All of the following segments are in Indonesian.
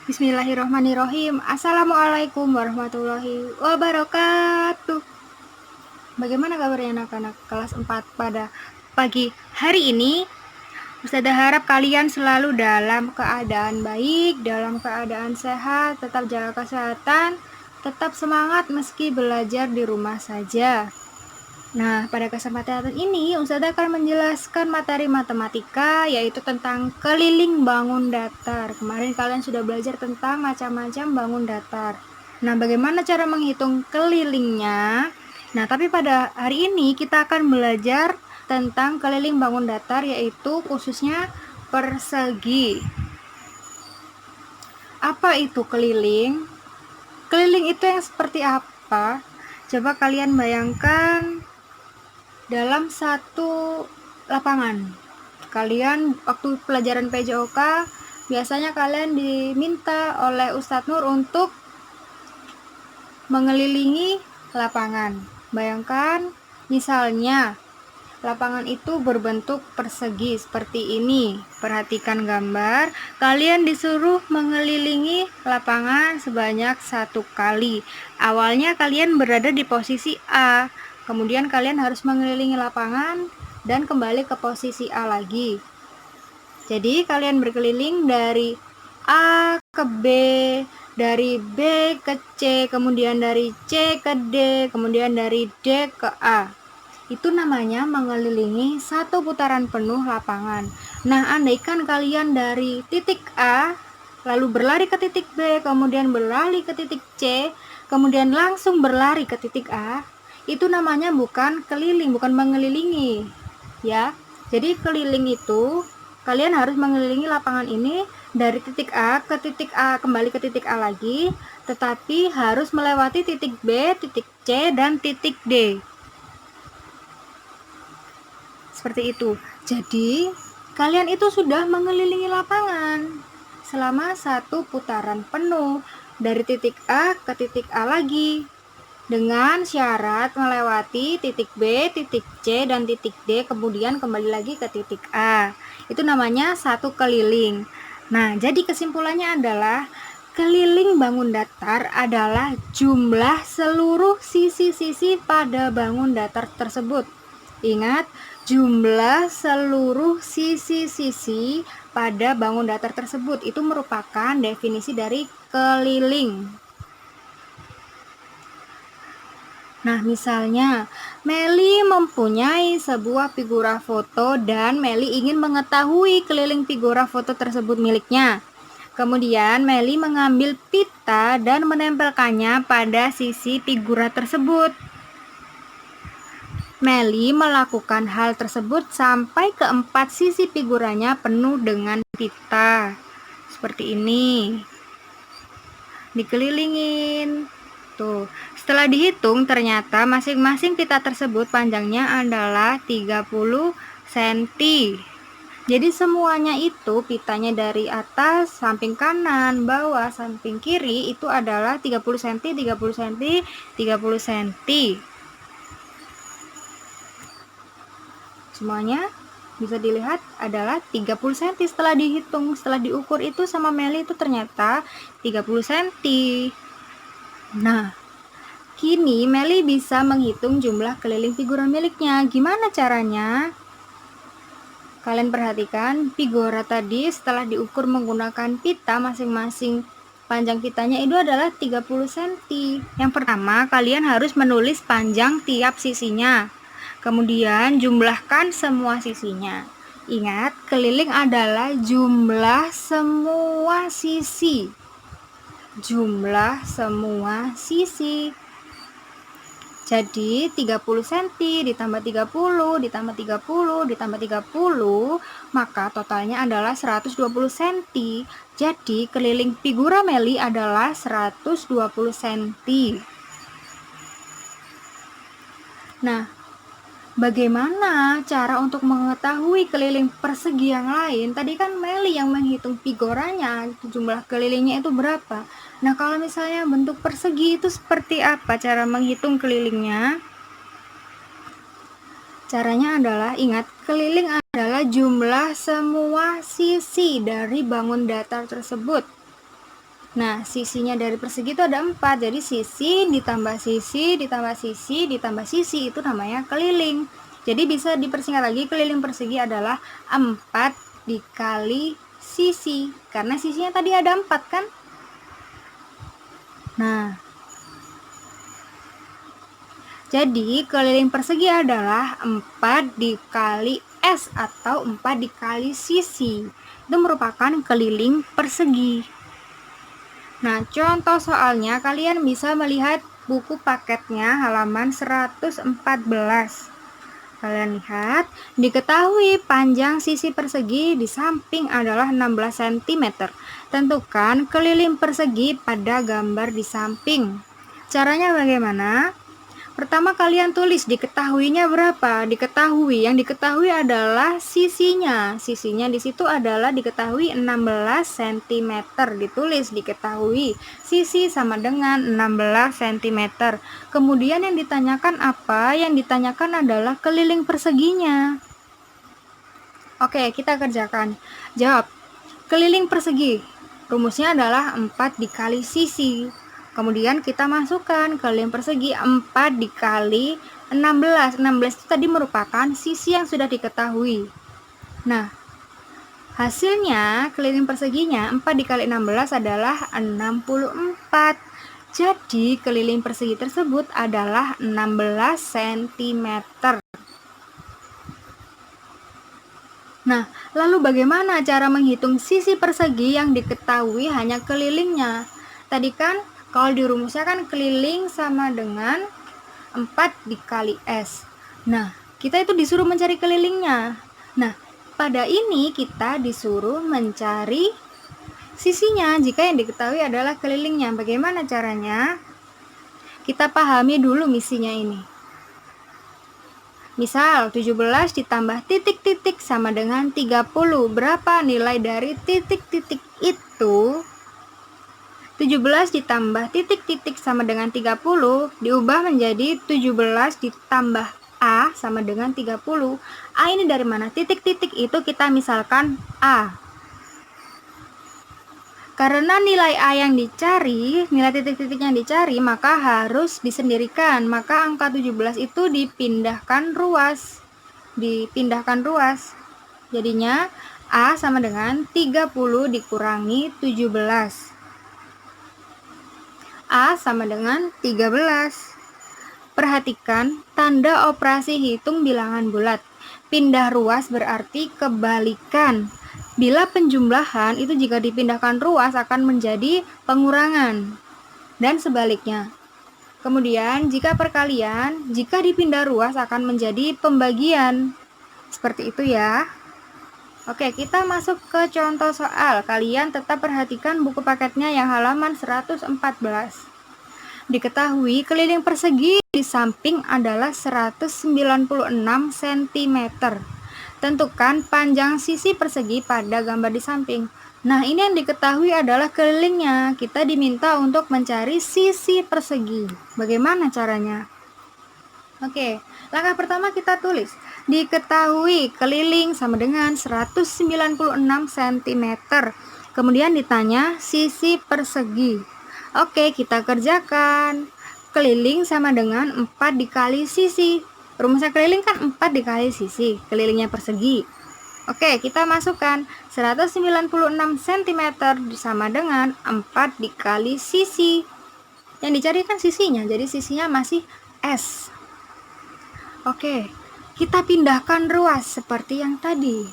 Bismillahirrahmanirrahim. Assalamualaikum warahmatullahi wabarakatuh. Bagaimana kabarnya anak-anak kelas 4 pada pagi hari ini? Ustazah harap kalian selalu dalam keadaan baik, dalam keadaan sehat, tetap jaga kesehatan, tetap semangat meski belajar di rumah saja. Nah, pada kesempatan ini Ustazah akan menjelaskan materi matematika, yaitu tentang keliling bangun datar. Kemarin kalian sudah belajar tentang macam-macam bangun datar. Nah, bagaimana cara menghitung kelilingnya? Nah, tapi pada hari ini kita akan belajar tentang keliling bangun datar, yaitu khususnya persegi. Apa itu keliling? Keliling itu yang seperti apa? Coba kalian bayangkan dalam satu lapangan. Kalian waktu pelajaran PJOK biasanya kalian diminta oleh Ustadz Nur untuk mengelilingi lapangan. Bayangkan misalnya lapangan itu berbentuk persegi seperti ini. Perhatikan gambar. Kalian disuruh mengelilingi lapangan sebanyak 1 kali. Awalnya kalian berada di posisi A. Kemudian kalian harus mengelilingi lapangan dan kembali ke posisi A lagi. Jadi kalian berkeliling dari A ke B, dari B ke C, kemudian dari C ke D, kemudian dari D ke A. Itu namanya mengelilingi satu putaran penuh lapangan. Nah, andaikan kalian dari titik A lalu berlari ke titik B, kemudian berlari ke titik C, kemudian langsung berlari ke titik A, itu namanya bukan keliling, bukan mengelilingi, ya. Jadi keliling itu kalian harus mengelilingi lapangan ini dari titik A ke titik A, kembali ke titik A lagi, tetapi harus melewati titik B, titik C, dan titik D. Seperti itu. Jadi, kalian itu sudah mengelilingi lapangan selama satu putaran penuh dari titik A ke titik A lagi, dengan syarat melewati titik B, titik C, dan titik D, kemudian kembali lagi ke titik A. Itu namanya satu keliling. Nah, jadi kesimpulannya adalah keliling bangun datar adalah jumlah seluruh sisi-sisi pada bangun datar tersebut. Ingat, jumlah seluruh sisi-sisi pada bangun datar tersebut itu merupakan definisi dari keliling. Nah, misalnya Meli mempunyai sebuah figura foto dan Meli ingin mengetahui keliling figura foto tersebut miliknya. Kemudian Meli mengambil pita dan menempelkannya pada sisi figura tersebut. Meli melakukan hal tersebut sampai keempat sisi figuranya penuh dengan pita. Seperti ini. Dikelilingin. Tuh, setelah dihitung ternyata masing-masing pita tersebut panjangnya adalah 30 cm. Jadi semuanya itu pitanya dari atas, samping kanan, bawah, samping kiri itu adalah 30 cm, 30 cm, 30 cm. Semuanya bisa dilihat adalah 30 cm setelah dihitung, setelah diukur itu sama Meli itu ternyata 30 cm. Nah, kini Meli bisa menghitung jumlah keliling figura miliknya. Gimana caranya? Kalian perhatikan, figura tadi setelah diukur menggunakan pita, masing-masing panjang pitanya itu adalah 30 cm. Yang pertama, kalian harus menulis panjang tiap sisinya. Kemudian jumlahkan semua sisinya. Ingat, keliling adalah jumlah semua sisi. Jumlah semua sisi. Jadi 30 cm ditambah 30 ditambah 30 ditambah 30, maka totalnya adalah 120 cm. Jadi keliling figura Meli adalah 120 cm. Nah, bagaimana cara untuk mengetahui keliling persegi yang lain? Tadi kan Meli yang menghitung figuranya, jumlah kelilingnya itu berapa. Nah, kalau misalnya bentuk persegi itu seperti apa cara menghitung kelilingnya? Caranya adalah, ingat, keliling adalah jumlah semua sisi dari bangun datar tersebut. Nah, sisinya dari persegi itu ada 4. Jadi sisi ditambah sisi ditambah sisi ditambah sisi itu namanya keliling. Jadi bisa dipersingkat lagi, keliling persegi adalah 4 dikali sisi. Karena sisinya tadi ada 4 kan? Nah, jadi keliling persegi adalah 4 dikali S atau 4 dikali sisi. Itu merupakan keliling persegi. Nah, contoh soalnya kalian bisa melihat buku paketnya halaman 114. Kalian lihat, diketahui panjang sisi persegi di samping adalah 16 cm. Tentukan keliling persegi pada gambar di samping. Caranya bagaimana? Pertama kalian tulis diketahuinya berapa. Yang diketahui adalah sisinya. Sisinya di situ adalah diketahui 16 cm. Ditulis diketahui sisi sama dengan 16 cm. Kemudian yang ditanyakan apa? Yang ditanyakan adalah keliling perseginya. Oke, kita kerjakan. Jawab. Keliling persegi. Rumusnya adalah 4 dikali sisi. Kemudian kita masukkan keliling persegi 4 dikali 16. 16 itu tadi merupakan sisi yang sudah diketahui. Nah, hasilnya keliling perseginya 4 dikali 16 adalah 64. Jadi keliling persegi tersebut adalah 16 cm. Nah, lalu bagaimana cara menghitung sisi persegi yang diketahui hanya kelilingnya? Tadi kan kalau di rumusnya kan keliling sama dengan 4 dikali S. Nah, kita itu disuruh mencari kelilingnya. Nah, pada ini kita disuruh mencari sisinya jika yang diketahui adalah kelilingnya. Bagaimana caranya? Kita pahami dulu misinya ini. Misal 17 ditambah titik-titik sama dengan 30. Berapa nilai dari titik-titik itu? 17 ditambah titik-titik sama dengan 30 diubah menjadi 17 ditambah A sama dengan 30. A ini dari mana? Titik-titik itu kita misalkan A. Karena nilai A yang dicari, nilai titik-titik yang dicari, maka harus disendirikan. Maka angka 17 itu dipindahkan ruas. Jadinya A sama dengan 30 dikurangi 17. A sama dengan 13. Perhatikan tanda operasi hitung bilangan bulat. Pindah ruas berarti kebalikan. Bila penjumlahan itu jika dipindahkan ruas akan menjadi pengurangan. Dan sebaliknya. Kemudian jika perkalian, jika dipindah ruas akan menjadi pembagian. Seperti itu ya. Oke, kita masuk ke contoh soal. Kalian tetap perhatikan buku paketnya yang halaman 114. Diketahui keliling persegi di samping adalah 196 cm. Tentukan panjang sisi persegi pada gambar di samping. Nah, ini yang diketahui adalah kelilingnya. Kita diminta untuk mencari sisi persegi. Bagaimana caranya? Oke, langkah pertama kita tulis. Diketahui keliling sama dengan 196 cm. Kemudian ditanya sisi persegi. Oke, kita kerjakan. Keliling sama dengan 4 dikali sisi. Rumusnya keliling kan 4 dikali sisi. Kelilingnya persegi. Oke, kita masukkan 196 cm sama dengan 4 dikali sisi. Yang dicari kan sisinya, jadi sisinya masih S. Oke, kita pindahkan ruas seperti yang tadi.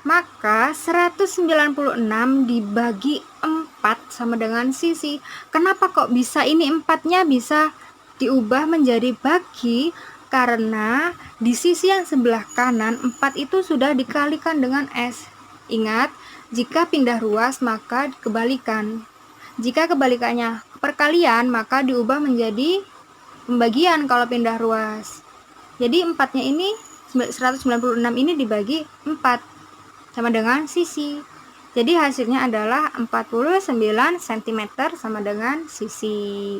Maka 196 dibagi 4 sama dengan sisi. Kenapa kok bisa ini 4-nya bisa diubah menjadi bagi? Karena di sisi yang sebelah kanan 4 itu sudah dikalikan dengan S. Ingat, jika pindah ruas maka kebalikan. Jika kebalikannya perkalian maka diubah menjadi pembagian kalau pindah ruas. Jadi 4-nya ini 196 ini dibagi 4 sama dengan sisi. Jadi hasilnya adalah 49 cm sama dengan sisi.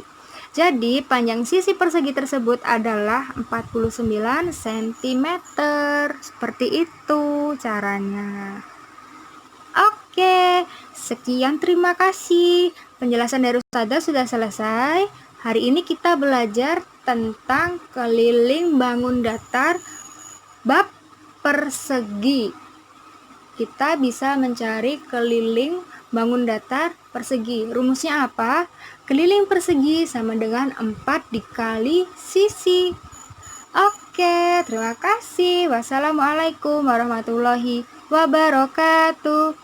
Jadi panjang sisi persegi tersebut adalah 49 cm. Seperti itu caranya. Oke, Sekian, terima kasih. Penjelasan dari Ustazah sudah selesai. Hari ini kita belajar tentang keliling bangun datar bab persegi. Kita bisa mencari keliling bangun datar persegi. Rumusnya apa? Keliling persegi sama dengan 4 dikali sisi. Oke, terima kasih. Wassalamualaikum warahmatullahi wabarakatuh.